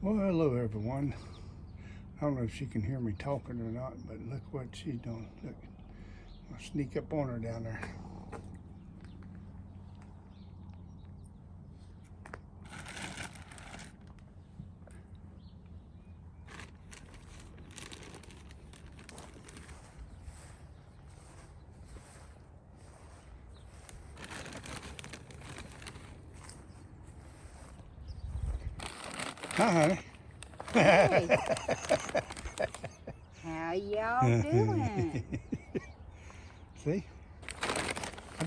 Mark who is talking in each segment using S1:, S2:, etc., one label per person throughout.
S1: Well, hello everyone. I don't know if she can hear me talking or not, but look what she's doing. Look, I'll sneak up on her down there. Hi, honey.
S2: Hey, how y'all doing?
S1: See?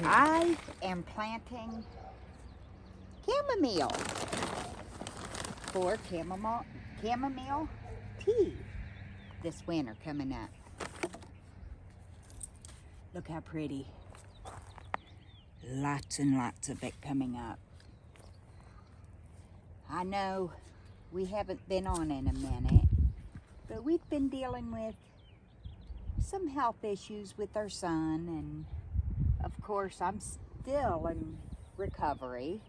S2: I am planting chamomile for chamomile tea this winter coming up. Look how pretty. Lots and lots of it coming up. I know we haven't been on in a minute, but we've been dealing with some health issues with our son, and of course I'm still in recovery.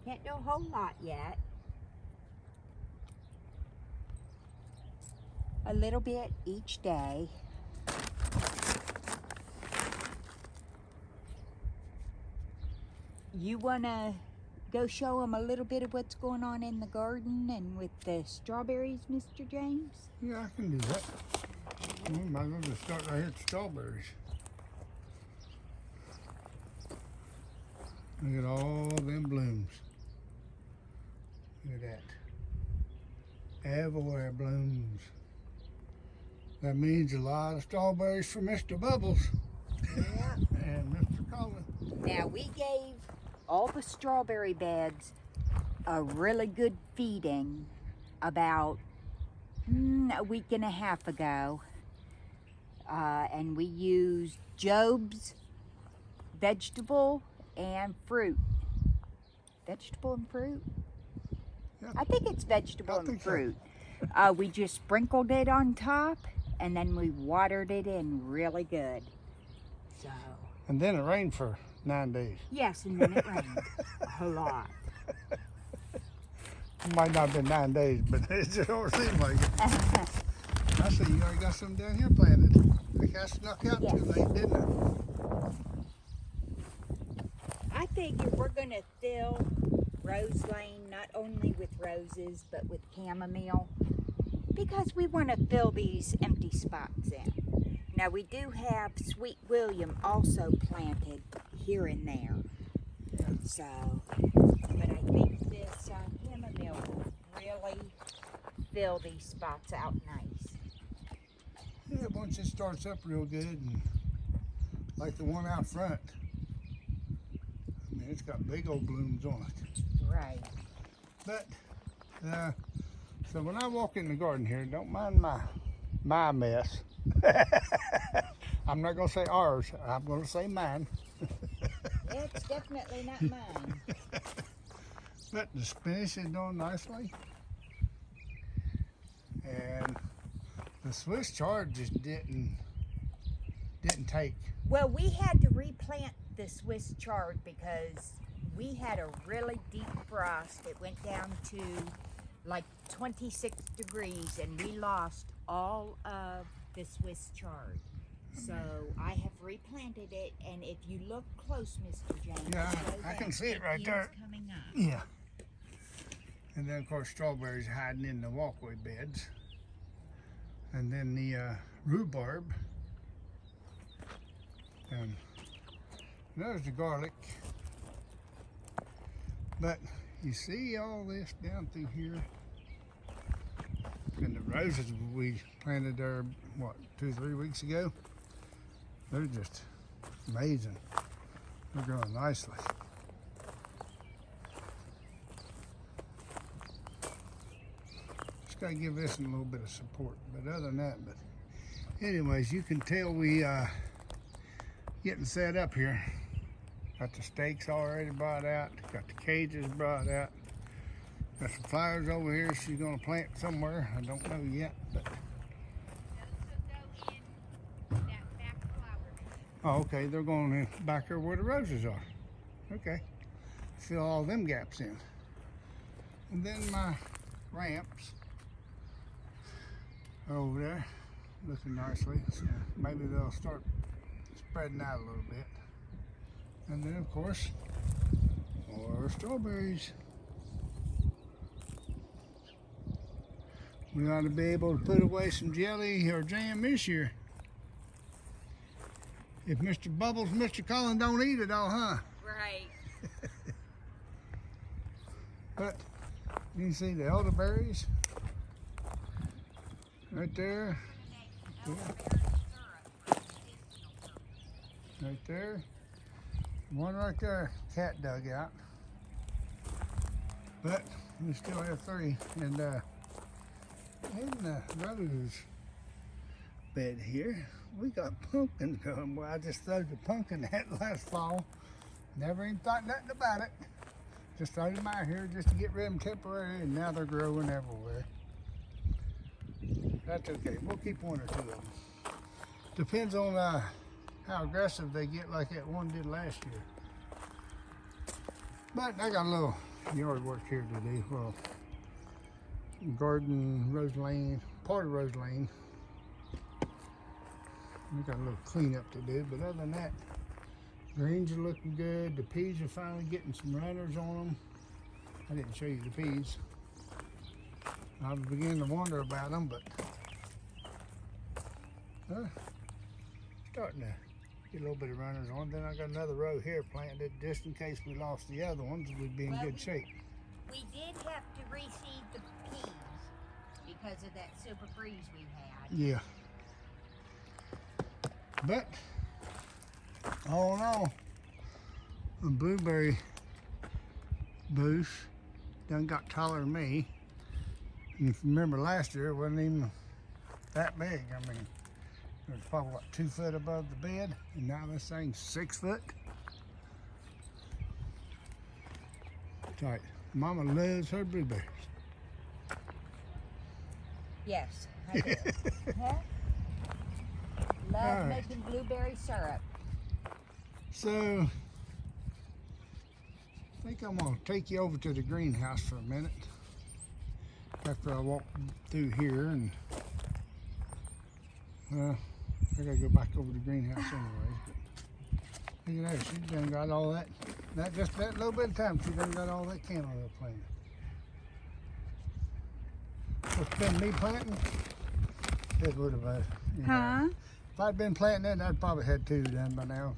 S2: Can't do a whole lot yet. A little bit each day. You wanna go show them a little bit of what's going on in the garden and with the strawberries, Mr. James?
S1: Yeah, I can do that. We might as well just start right here at strawberries. Look at all them blooms. Look at that. Everywhere blooms. That means a lot of strawberries for Mr. Bubbles.
S2: Yeah.
S1: And Mr. Colin.
S2: Now we gave all the strawberry beds a really good feeding about a week and a half ago. And we used Job's vegetable and fruit. Vegetable and fruit?
S1: Yeah.
S2: I think it's vegetable
S1: I
S2: and
S1: think so.
S2: fruit. We just sprinkled it on top and then we watered it in really good. So,
S1: And then it rained for 9 days.
S2: yes, and then it rained a lot.
S1: It might not have been 9 days, but it just don't seem like it. I see you already got some down here planted. I think I snuck out
S2: Yes.
S1: too late, didn't I?
S2: I figure we're going to fill Rose Lane not only with roses but with chamomile because we want to fill these empty spots in. Now we do have Sweet William also planted here and there.
S1: Yeah.
S2: So, but I think this chamomile will really fill these spots out nice.
S1: Yeah, once it starts up real good, and like the one out front, I mean, it's got big old blooms on it.
S2: Right.
S1: But, so when I walk in the garden here, don't mind my mess. I'm not going to say ours, I'm going to say mine.
S2: It's definitely not mine.
S1: But the spinach is doing nicely. And the Swiss chard just didn't take.
S2: Well, we had to replant the Swiss chard because we had a really deep frost. It went down to like 26 degrees and we lost all of the Swiss chard. So I have replanted it, and if you look close, Mr. James,
S1: Yeah,
S2: slow
S1: I can
S2: down,
S1: see it right there.
S2: Coming up.
S1: Yeah. And then of course strawberries hiding in the walkway beds. And then the rhubarb. And there's the garlic. But you see all this down through here. And the roses we planted there, what, 2-3 weeks ago? They're just amazing. They're growing nicely. Just gotta give this a little bit of support. But other than that, but anyways, you can tell we getting set up here. Got the stakes already brought out. Got the cages brought out. Got some flowers over here she's gonna plant somewhere. I don't know yet, but. Oh, okay, they're going in back there where the roses are. Okay. Fill all them gaps in. And then my ramps over there looking nicely. So maybe they'll start spreading out a little bit. And then of course, more strawberries. We ought to be able to put away some jelly or jam this year. If Mr. Bubbles, Mr. Cullen don't eat it all, huh?
S2: Right.
S1: But you can see the elderberries right there. Yeah. Right there. One right there, cat dug out. But we still have 3. And in the rose bed here, we got pumpkins going. Well, I just threw the pumpkin at last fall. Never even thought nothing about it. Just threw them out here just to get rid of them temporarily, and now they're growing everywhere. That's okay. We'll keep 1 or 2 of them. Depends on how aggressive they get, like that one did last year. But I got a little yard work here to do. Well, garden, Rose Lane, part of Rose Lane. We got a little cleanup to do, but other than that, greens are looking good. The peas are finally getting some runners on them. I didn't show you the peas. I was beginning to wonder about them, but starting to get a little bit of runners on. Then I got another row here planted just in case we lost the other ones. We'd be in good shape.
S2: We did have to reseed the peas because of that super freeze we had.
S1: Yeah. But all in all, the blueberry bush done got taller than me. And if you remember last year, it wasn't even that big. I mean, it was probably what, 2 foot above the bed, and now this thing's 6 foot. That's right. Mama loves her blueberries.
S2: Yes, I do. Huh? Love
S1: All right.
S2: making blueberry syrup.
S1: So, I think I'm gonna take you over to the greenhouse for a minute after I walk through here, and I gotta go back over to the greenhouse anyway. But look at that, she done got all that. Not just that little bit of time, she done got all that cantaloupe planted. What's been me planting? It would have,
S2: Huh?
S1: if I'd been planting it, I'd probably had 2 done by now.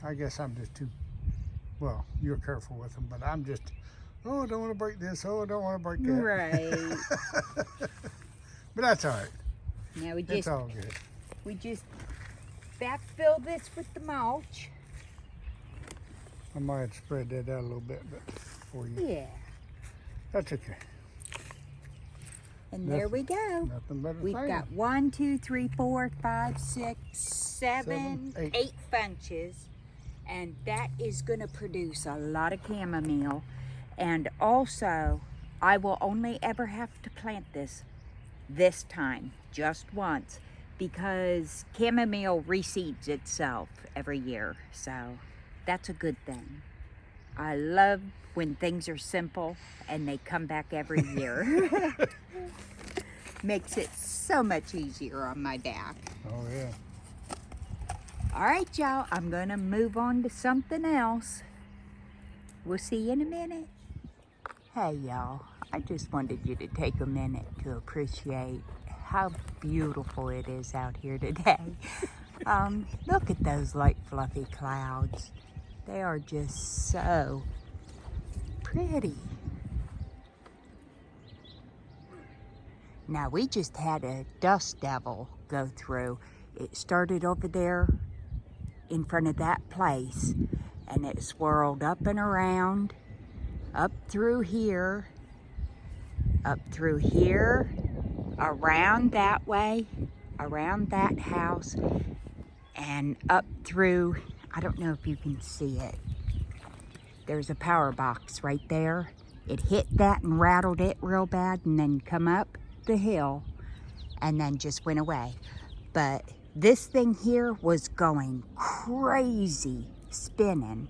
S1: I guess I'm just too, well, you're careful with them, but I'm just, oh, I don't want to break this, oh, I don't want to break that.
S2: Right.
S1: But that's all right.
S2: Now
S1: It's all good.
S2: we just backfill this with the mulch.
S1: I might have to spread that out a little bit, but for you.
S2: Yeah.
S1: That's okay.
S2: And there we go.
S1: Nothing but a
S2: We've
S1: thing.
S2: got 1, 2, 3, 4, 5, 6, 7,
S1: 7, 8.
S2: 8 bunches. And that is going to produce a lot of chamomile. And also, I will only ever have to plant this time, just once, because chamomile reseeds itself every year. So that's a good thing. I love when things are simple and they come back every year. Makes it so much easier on my back.
S1: Oh, yeah.
S2: All right, y'all, I'm gonna move on to something else. We'll see you in a minute. Hey, y'all, I just wanted you to take a minute to appreciate how beautiful it is out here today. Look at those light fluffy clouds. They are just so pretty. Now, we just had a dust devil go through. It started over there in front of that place, and it swirled up and around, up through here, around that way, around that house, and up through, I don't know if you can see it. There's a power box right there. It hit that and rattled it real bad, and then come up the hill and then just went away. But this thing here was going crazy, spinning.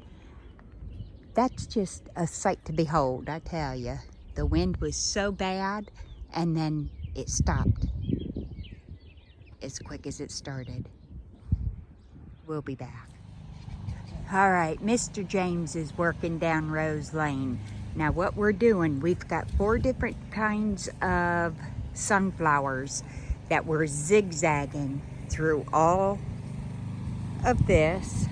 S2: That's just a sight to behold, I tell you. The wind was so bad, and then it stopped as quick as it started. We'll be back. All right, Mr. James is working down Rose Lane. Now what we're doing, we've got 4 different kinds of sunflowers that we're zigzagging through all of this,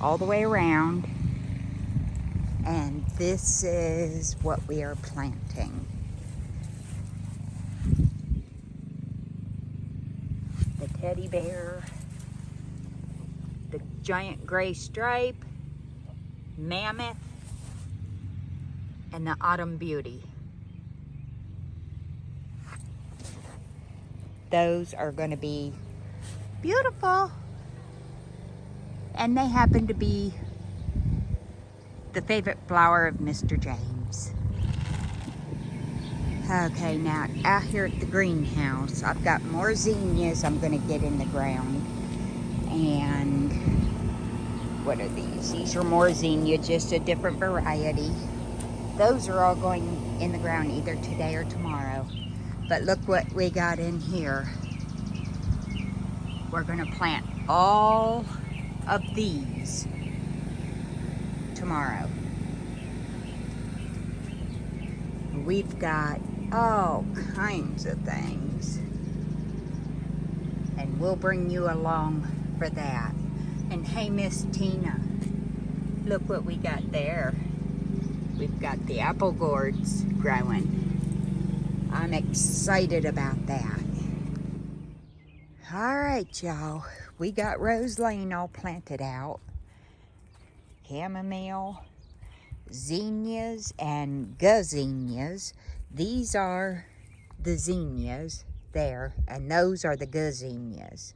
S2: all the way around. And this is what we are planting. The teddy bear, the giant gray stripe, mammoth, and the autumn beauty. Those are going to be beautiful. And they happen to be the favorite flower of Mr. James. Okay, now out here at the greenhouse, I've got more zinnias I'm going to get in the ground. And what are these? These are more zinnia, just a different variety. Those are all going in the ground either today or tomorrow. But look what we got in here. We're going to plant all of these tomorrow. We've got all kinds of things, and we'll bring you along for that. And hey, Miss Tina, look what we got there. We've got the apple gourds growing. I'm excited about that. All right, y'all, we got Rose Lane all planted out. Chamomile, zinnias, and gazinias. These are the zinnias there, and those are the gazinias.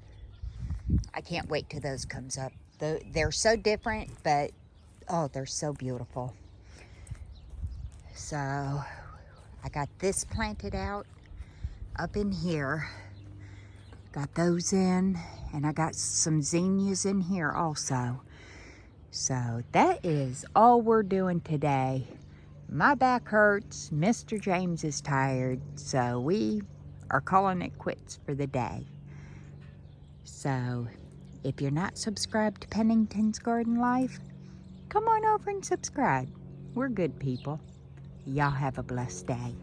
S2: I can't wait till those comes up. They're so different, but oh, they're so beautiful. So I got this planted out up in here. Got those in, and I got some zinnias in here also. So that is all we're doing today. My back hurts, Mr. James is tired, so we are calling it quits for the day. So if you're not subscribed to Pennington's Garden Life, come on over and subscribe. We're good people. Y'all have a blessed day.